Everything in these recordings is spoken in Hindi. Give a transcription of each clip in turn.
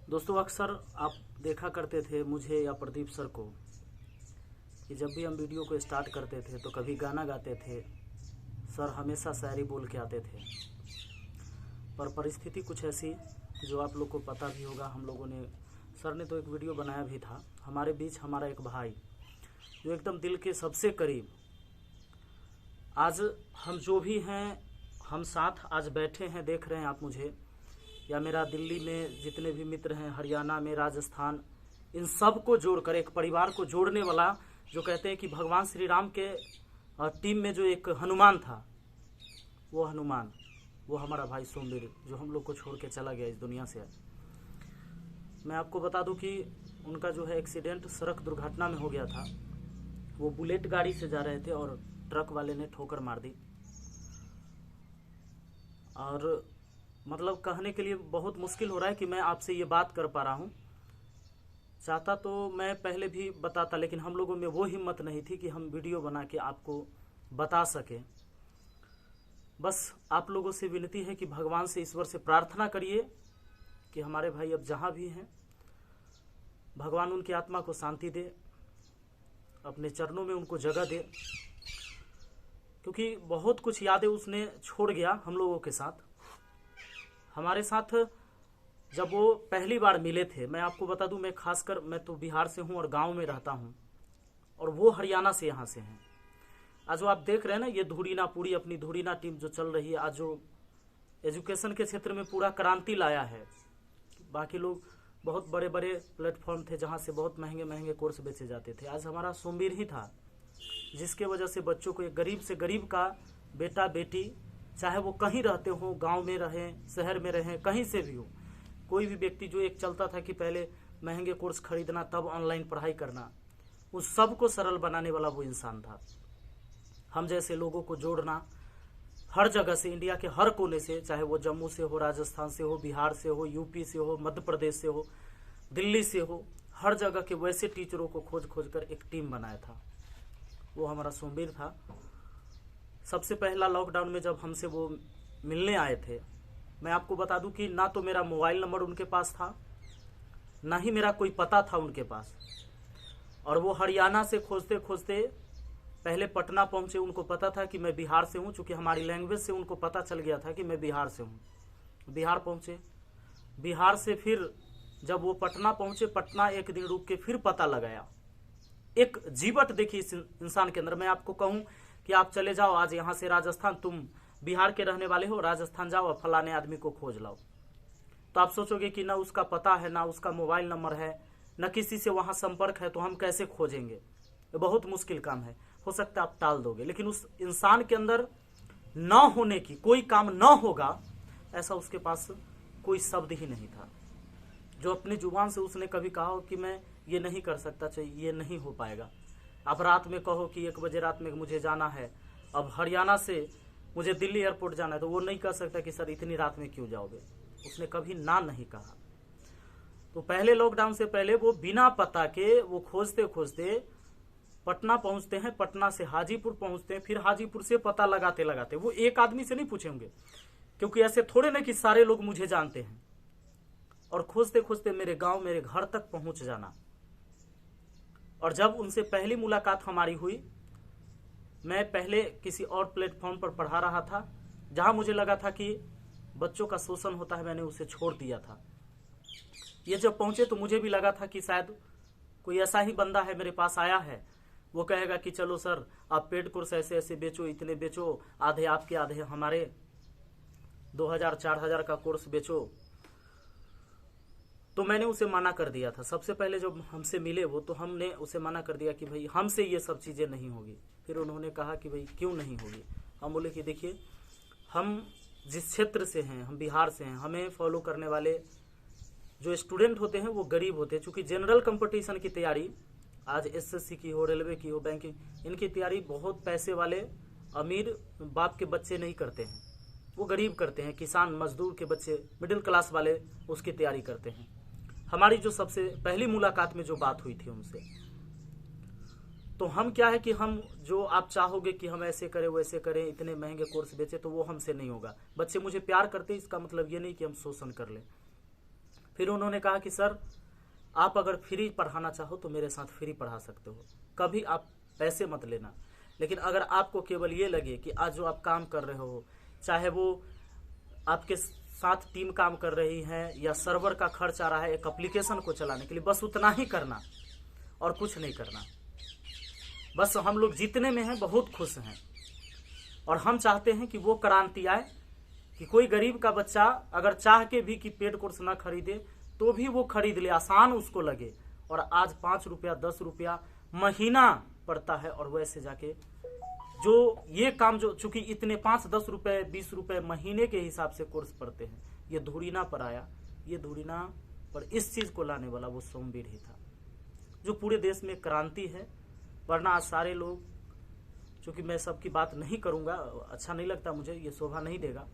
दोस्तों, अक्सर आप देखा करते थे मुझे या प्रदीप सर को कि जब भी हम वीडियो को स्टार्ट करते थे तो कभी गाना गाते थे, सर हमेशा शायरी बोल के आते थे। पर परिस्थिति कुछ ऐसी जो आप लोग को पता भी होगा, हम लोगों ने सर ने तो एक वीडियो बनाया भी था। हमारे बीच हमारा एक भाई जो एकदम दिल के सबसे करीब, आज हम जो भी हैं हम साथ आज बैठे हैं, देख रहे हैं आप मुझे, या मेरा दिल्ली में जितने भी मित्र हैं, हरियाणा में, राजस्थान, इन सब को जोड़कर एक परिवार को जोड़ने वाला, जो कहते हैं कि भगवान श्री राम के टीम में जो एक हनुमान था, वो हनुमान, वो हमारा भाई सोमवीर, जो हम लोग को छोड़ के चला गया इस दुनिया से। मैं आपको बता दूं कि उनका जो है एक्सीडेंट सड़क दुर्घटना में हो गया था। वो बुलेट गाड़ी से जा रहे थे और ट्रक वाले ने ठोकर मार दी। और मतलब कहने के लिए बहुत मुश्किल हो रहा है कि मैं आपसे ये बात कर पा रहा हूँ। चाहता तो मैं पहले भी बताता, लेकिन हम लोगों में वो हिम्मत नहीं थी कि हम वीडियो बना के आपको बता सकें। बस आप लोगों से विनती है कि भगवान से, ईश्वर से प्रार्थना करिए कि हमारे भाई अब जहाँ भी हैं, भगवान उनकी आत्मा को शांति दे, अपने चरणों में उनको जगह दे, क्योंकि बहुत कुछ यादें उसने छोड़ गया हम लोगों के साथ। हमारे साथ जब वो पहली बार मिले थे, मैं आपको बता दूं, मैं तो बिहार से हूं और गांव में रहता हूं, और वो हरियाणा से यहाँ से हैं। आज जो आप देख रहे हैं ना, ये धुड़ीना पूरी अपनी धुड़ीना टीम जो चल रही है, आज जो एजुकेशन के क्षेत्र में पूरा क्रांति लाया है। बाकी लोग बहुत बड़े बड़े प्लेटफॉर्म थे जहाँ से बहुत महंगे महंगे कोर्स बेचे जाते थे। आज हमारा सोमवीर ही था जिसके वजह से बच्चों को, एक गरीब से गरीब का बेटा बेटी, चाहे वो कहीं रहते हो, गांव में रहें, शहर में रहें, कहीं से भी हो, कोई भी व्यक्ति, जो एक चलता था कि पहले महंगे कोर्स खरीदना तब ऑनलाइन पढ़ाई करना, उस सब को सरल बनाने वाला वो इंसान था। हम जैसे लोगों को जोड़ना, हर जगह से, इंडिया के हर कोने से, चाहे वो जम्मू से हो, राजस्थान से हो, बिहार से हो, यूपी से हो, मध्य प्रदेश से हो, दिल्ली से हो, हर जगह के वैसे टीचरों को खोज खोज कर एक टीम बनाया था। वो हमारा सोमवीर था। सबसे पहला लॉकडाउन में जब हमसे वो मिलने आए थे, मैं आपको बता दूं कि ना तो मेरा मोबाइल नंबर उनके पास था, ना ही मेरा कोई पता था उनके पास। और वो हरियाणा से खोजते खोजते पहले पटना पहुंचे। उनको पता था कि मैं बिहार से हूं, चूंकि हमारी लैंग्वेज से उनको पता चल गया था कि मैं बिहार से हूं। बिहार पहुंचे, बिहार से फिर जब वो पटना पहुंचे, पटना एक दिन रुक के फिर पता लगाया। एक जीवट देखी इस इंसान के अंदर। मैं आपको कहूं कि आप चले जाओ आज यहाँ से राजस्थान, तुम बिहार के रहने वाले हो, राजस्थान जाओ और फलाने आदमी को खोज लाओ, तो आप सोचोगे कि ना उसका पता है, ना उसका मोबाइल नंबर है, न किसी से वहां संपर्क है, तो हम कैसे खोजेंगे? बहुत मुश्किल काम है। हो सकता है आप टाल दोगे, लेकिन उस इंसान के अंदर न होने की, कोई काम न होगा ऐसा उसके पास कोई शब्द ही नहीं था। जो अपनी जुबान से उसने कभी कहा हो कि मैं ये नहीं कर सकता, चाहिए ये नहीं हो पाएगा। आप रात में कहो कि 1 बजे रात में मुझे जाना है, अब हरियाणा से मुझे दिल्ली एयरपोर्ट जाना है, तो वो नहीं कह सकता कि सर इतनी रात में क्यों जाओगे। उसने कभी ना नहीं कहा। तो पहले लॉकडाउन से पहले वो बिना पता के वो खोजते खोजते पटना पहुंचते हैं, पटना से हाजीपुर पहुंचते हैं, फिर हाजीपुर से पता लगाते लगाते, वो एक आदमी से नहीं पूछेंगे, क्योंकि ऐसे थोड़े ना कि सारे लोग मुझे जानते हैं, और खोजते खोजते मेरे गांव, मेरे घर तक पहुंच जाना। और जब उनसे पहली मुलाकात हमारी हुई, मैं पहले किसी और प्लेटफॉर्म पर पढ़ा रहा था, जहां मुझे लगा था कि बच्चों का शोषण होता है, मैंने उसे छोड़ दिया था। ये जब पहुंचे तो मुझे भी लगा था कि शायद कोई ऐसा ही बंदा है मेरे पास आया है, वो कहेगा कि चलो सर आप पेड कोर्स ऐसे ऐसे बेचो, इतने बेचो, आधे आपके आधे हमारे, 2000-4000 का कोर्स बेचो। तो मैंने उसे मना कर दिया था। सबसे पहले जब हमसे मिले वो, तो हमने उसे मना कर दिया कि भाई हमसे ये सब चीज़ें नहीं होगी। फिर उन्होंने कहा कि भाई क्यों नहीं होगी? हम बोले कि देखिए, हम जिस क्षेत्र से हैं, हम बिहार से हैं, हमें फॉलो करने वाले जो स्टूडेंट होते हैं वो गरीब होते हैं। चूँकि जनरल कंपटीशन की तैयारी, आज एसएससी की हो, रेलवे की हो, बैंकिंग, इनकी तैयारी बहुत पैसे वाले अमीर बाप के बच्चे नहीं करते हैं, वो गरीब करते हैं। किसान मजदूर के बच्चे, मिडिल क्लास वाले उसकी तैयारी करते हैं। हमारी जो सबसे पहली मुलाकात में जो बात हुई थी उनसे, तो हम क्या है कि हम, जो आप चाहोगे कि हम ऐसे करें वैसे करें, इतने महंगे कोर्स बेचे, तो वो हमसे नहीं होगा। बच्चे मुझे प्यार करते, इसका मतलब ये नहीं कि हम शोषण कर लें। फिर उन्होंने कहा कि सर आप अगर फ्री पढ़ाना चाहो तो मेरे साथ फ्री पढ़ा सकते हो, कभी आप पैसे मत लेना। लेकिन अगर आपको केवल ये लगे कि आज जो आप काम कर रहे हो, चाहे वो आपके साथ टीम काम कर रही है या सर्वर का खर्च आ रहा है एक एप्लीकेशन को चलाने के लिए, बस उतना ही करना और कुछ नहीं करना। बस हम लोग जितने में हैं बहुत खुश हैं और हम चाहते हैं कि वो क्रांति आए कि कोई गरीब का बच्चा अगर चाह के भी कि पेड कोर्स ना खरीदे तो भी वो खरीद ले, आसान उसको लगे। और आज 5 रुपया 10 रुपया महीना पड़ता है और वैसे जाके जो ये काम जो चूंकि इतने 5-10 रुपए 20 रुपए महीने के हिसाब से कोर्स पढ़ते हैं, ये धुरीना पर आया। ये धुरीना पर इस चीज को लाने वाला वो सोमवीर ही था जो पूरे देश में क्रांति है। वरना आज सारे लोग, चूंकि मैं सबकी बात नहीं करूंगा, अच्छा नहीं लगता मुझे, ये शोभा नहीं देगा,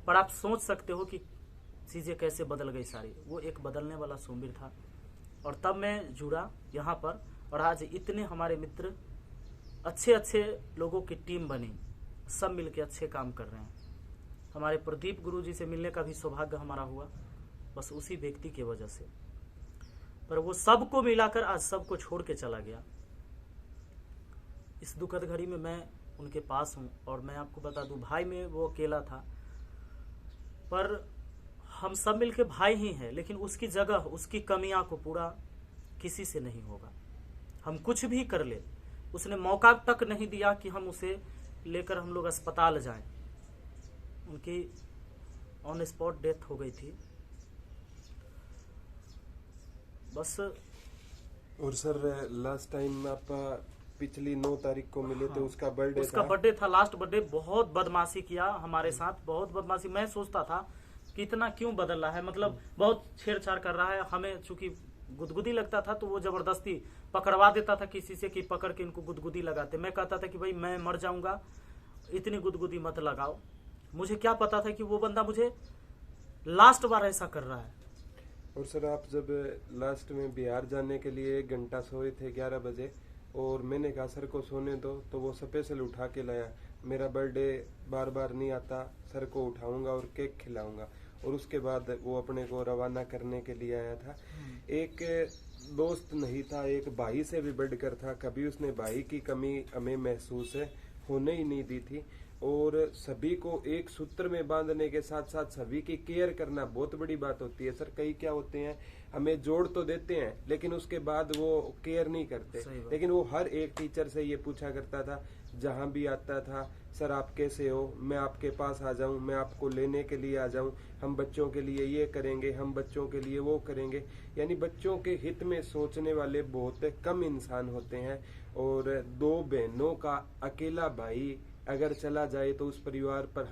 पर आप सोच सकते हो कि चीजें कैसे बदल गई सारी। वो एक बदलने वाला सोमवीर था और तब मैं जुड़ा यहाँ पर और आज इतने हमारे मित्र, अच्छे अच्छे लोगों की टीम बनी, सब मिलके अच्छे काम कर रहे हैं। हमारे प्रदीप गुरु जी से मिलने का भी सौभाग्य हमारा हुआ, बस उसी व्यक्ति की वजह से। पर वो सबको मिलाकर आज सबको छोड़ के चला गया। इस दुखद घड़ी में मैं उनके पास हूँ और मैं आपको बता दूं, भाई में वो अकेला था, पर हम सब मिलके भाई ही हैं। लेकिन उसकी जगह, उसकी कमियां को पूरा किसी से नहीं होगा। हम कुछ भी कर ले, उसने मौका तक नहीं दिया कि हम उसे लेकर हम लोग अस्पताल जाएं। उनकी ऑन स्पॉट डेथ हो गई थी बस। और सर लास्ट टाइम आप पिछली 9 तारीख को मिले थे, उसका बर्थडे था। उसका बर्थडे था, लास्ट बर्थडे। बहुत बदमाशी किया हमारे साथ, बहुत बदमाशी। मैं सोचता था कि इतना क्यों बदल रहा है, मतलब बहुत छेड़छाड़ कर रहा है। हमें चूंकि गुदगुदी लगता था तो वो जबरदस्ती पकड़वा देता था किसी से कि पकड़ के इनको गुदगुदी लगाते। मैं कहता था कि भाई मैं मर जाऊंगा, इतनी गुदगुदी मत लगाओ। मुझे क्या पता था कि वो बंदा मुझे लास्ट बार ऐसा कर रहा है। और सर आप जब लास्ट में बिहार जाने के लिए 1 घंटा सोए थे 11 बजे, और मैंने कहा सर को सोने दो, तो वो स्पेशल उठा के लाया। मेरा बर्थडे बार बार नहीं आता, सर को उठाऊंगा और केक खिलाऊंगा। और उसके बाद वो अपने को रवाना करने के लिए आया था। एक दोस्त नहीं था, एक भाई से भी बढ़कर था। कभी उसने भाई की कमी हमें महसूस होने ही नहीं दी थी। और सभी को एक सूत्र में बांधने के साथ साथ सभी की केयर करना बहुत बड़ी बात होती है सर। कई क्या होते हैं, हमें जोड़ तो देते हैं लेकिन उसके बाद वो केयर नहीं करते। लेकिन वो हर एक टीचर से ये पूछा करता था, जहां भी आता था, सर आप कैसे हो, मैं आपके पास आ जाऊं, मैं आपको लेने के लिए आ जाऊं, हम बच्चों के लिए ये करेंगे, हम बच्चों के लिए वो करेंगे। यानी बच्चों के हित में सोचने वाले बहुत कम इंसान होते हैं। और 2 बहनों का अकेला भाई अगर चला जाए तो उस परिवार पर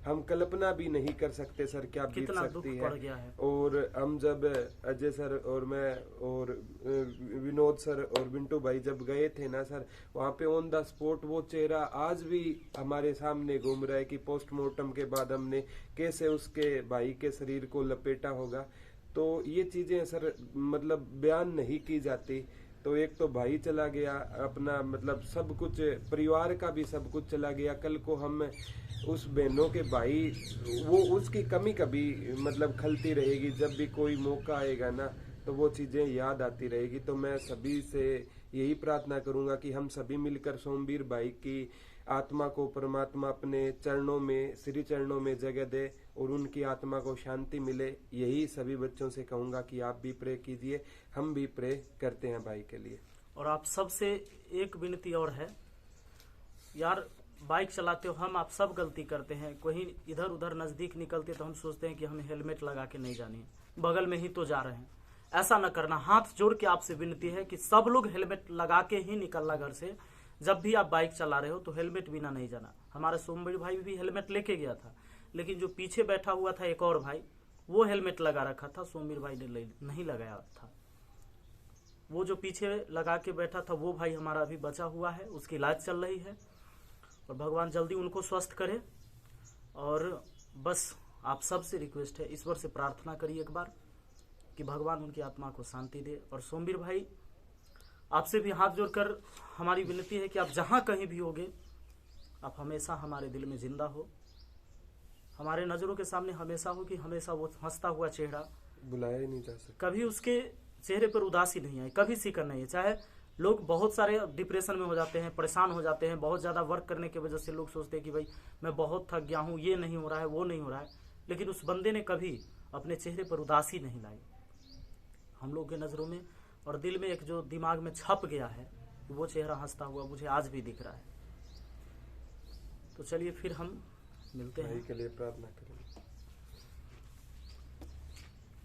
हम कल्पना भी नहीं कर सकते सर क्या बीत सकती है। और हम जब अजय सर और मैं और विनोद सर और बिंटू भाई जब गए थे ना सर, वहाँ पे ऑन द स्पॉट वो चेहरा आज भी हमारे सामने घूम रहा है कि पोस्टमार्टम के बाद हमने कैसे उसके भाई के शरीर को लपेटा होगा। तो ये चीजें सर मतलब बयान नहीं की जाती। तो एक तो भाई चला गया अपना, मतलब सब कुछ, परिवार का भी सब कुछ चला गया। कल को हम उस बहनों के भाई, वो उसकी कमी कभी मतलब खलती रहेगी। जब भी कोई मौका आएगा ना तो वो चीजें याद आती रहेगी। तो मैं सभी से यही प्रार्थना करूंगा कि हम सभी मिलकर सोमवीर भाई की आत्मा को परमात्मा अपने चरणों में, श्री चरणों में जगह दे और उनकी आत्मा को शांति मिले। यही सभी बच्चों से कहूंगा कि आप भी प्रे कीजिए, हम भी प्रे करते हैं भाई के लिए। और आप सबसे एक विनती और है यार, बाइक चलाते हो हम आप सब गलती करते हैं। कहीं इधर उधर नजदीक निकलते तो हम सोचते हैं कि हमें हेलमेट लगा के नहीं जानी है, बगल में ही तो जा रहे हैं। ऐसा न करना। हाथ जोड़ के आपसे विनती है कि सब लोग हेलमेट लगा के ही निकलना घर से। जब भी आप बाइक चला रहे हो तो हेलमेट बिना नहीं जाना। हमारा सोमवीर भाई भी हेलमेट लेके गया था, लेकिन जो पीछे बैठा हुआ था एक और भाई, वो हेलमेट लगा रखा था, सोमवीर भाई ने नहीं लगाया था। वो जो पीछे लगा के बैठा था वो भाई हमारा अभी बचा हुआ है, उसकी इलाज चल रही है और भगवान जल्दी उनको स्वस्थ करे। और बस आप सबसे रिक्वेस्ट है, ईश्वर से प्रार्थना करिए एक बार कि भगवान उनकी आत्मा को शांति दे। और सोमवीर भाई आपसे भी हाथ जोड़कर हमारी विनती है कि आप जहां कहीं भी होगे, आप हमेशा हमारे दिल में जिंदा हो, हमारे नजरों के सामने हमेशा हो, कि हमेशा वो हंसता हुआ चेहरा बुलाया ही नहीं जा सकता। कभी उसके चेहरे पर उदासी नहीं आई, कभी सिकर नहीं है। चाहे लोग बहुत सारे डिप्रेशन में हो जाते हैं, परेशान हो जाते हैं, बहुत ज़्यादा वर्क करने की वजह से लोग सोचते हैं कि भाई मैं बहुत थक गया हूँ, ये नहीं हो रहा है, वो नहीं हो रहा है, लेकिन उस बंदे ने कभी अपने चेहरे पर उदासी नहीं लाई। हम लोग के नज़रों में और दिल में एक जो दिमाग में छप गया है, वो चेहरा हंसता हुआ मुझे आज भी दिख रहा है। तो चलिए फिर हम मिलते भाई हैं। के लिए प्रार्थना करेंगे।